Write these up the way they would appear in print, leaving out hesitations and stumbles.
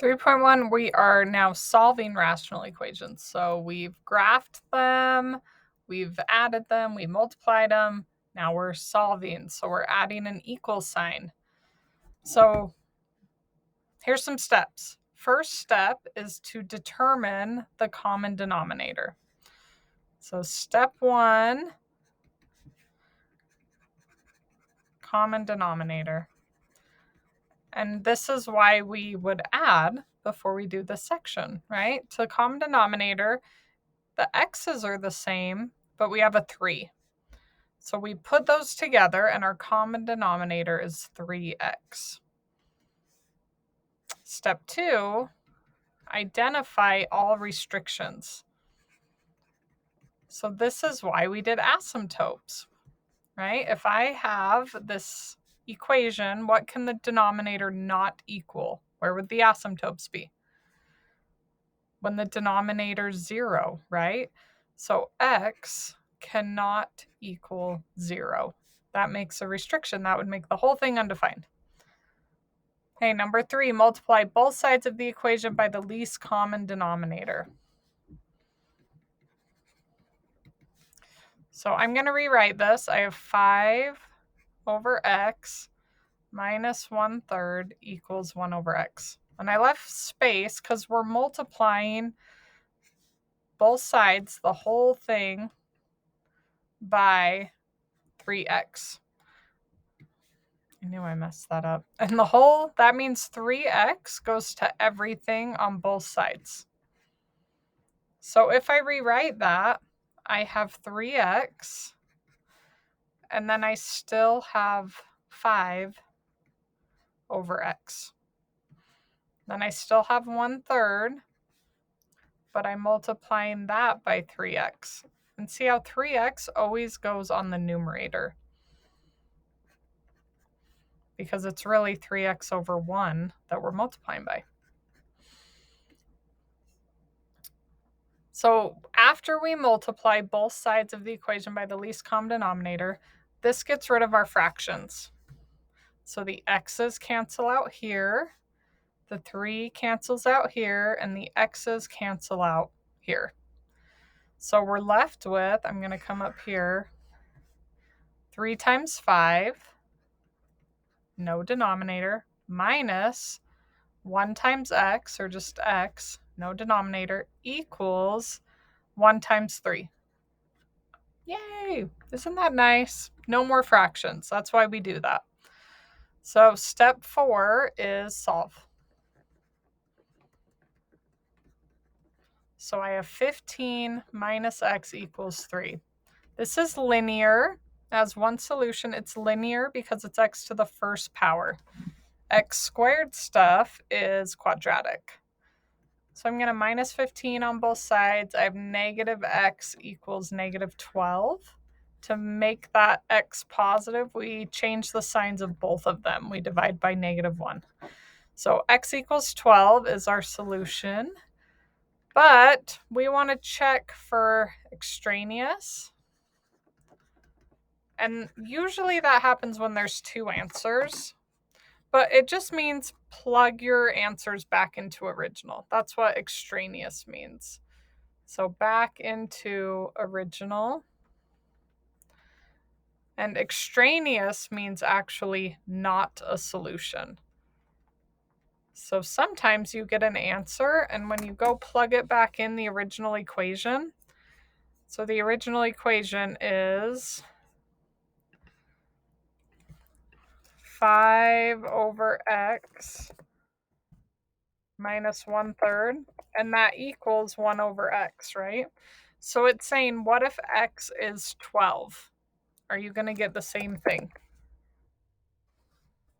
3.1, we are now solving rational equations. So we've graphed them, we've added them, we multiplied them. Now we're solving. So we're adding an equal sign. So here's some steps. First step is to determine the common denominator. So step 1, common denominator. And this is why we would add before we do this section, right? To the common denominator, the x's are the same, but we have a 3. So we put those together and our common denominator is 3x. Step 2, identify all restrictions. So this is why we did asymptotes, right? If I have this equation, what can the denominator not equal? Where would the asymptotes be? When the denominator is 0, right? So x cannot equal 0. That makes a restriction. That would make the whole thing undefined. Okay, number 3, multiply both sides of the equation by the least common denominator. So I'm going to rewrite this. I have 5 over x minus 1/3 equals 1 over x. And I left space because we're multiplying both sides, the whole thing, by 3x. I knew I messed that up. And the whole, that means 3x goes to everything on both sides. So if I rewrite that, I have 3x, and then I still have 5 over x. Then I still have 1/3, but I'm multiplying that by 3x. And see how 3x always goes on the numerator, because it's really 3x over 1 that we're multiplying by. So after we multiply both sides of the equation by the least common denominator, this gets rid of our fractions. So the x's cancel out here, the 3 cancels out here, and the x's cancel out here. So we're left with, I'm going to come up here, 3 times 5, no denominator, minus 1 times x, or just x, no denominator, equals 1 times 3. Yay! Isn't that nice? No more fractions. That's why we do that. So step 4 is solve. So I have 15 minus x equals 3. This is linear. As one solution, it's linear because it's x to the first power. X squared stuff is quadratic. So I'm going to minus 15 on both sides. I have negative x equals negative 12. To make that x positive, we change the signs of both of them. We divide by negative 1. So x equals 12 is our solution. But we want to check for extraneous. And usually that happens when there's 2 answers. But it just means plug your answers back into original. That's what extraneous means. So back into original. And extraneous means actually not a solution. So sometimes you get an answer, and when you go plug it back in the original equation, so the original equation is 5 over x minus 1/3, and that equals 1 over x, right? So it's saying, what if x is 12? Are you going to get the same thing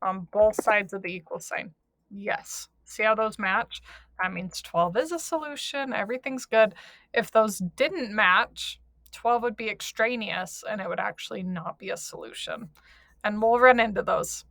on both sides of the equal sign? Yes. See how those match? That means 12 is a solution. Everything's good. If those didn't match, 12 would be extraneous, and it would actually not be a solution. And we'll run into those.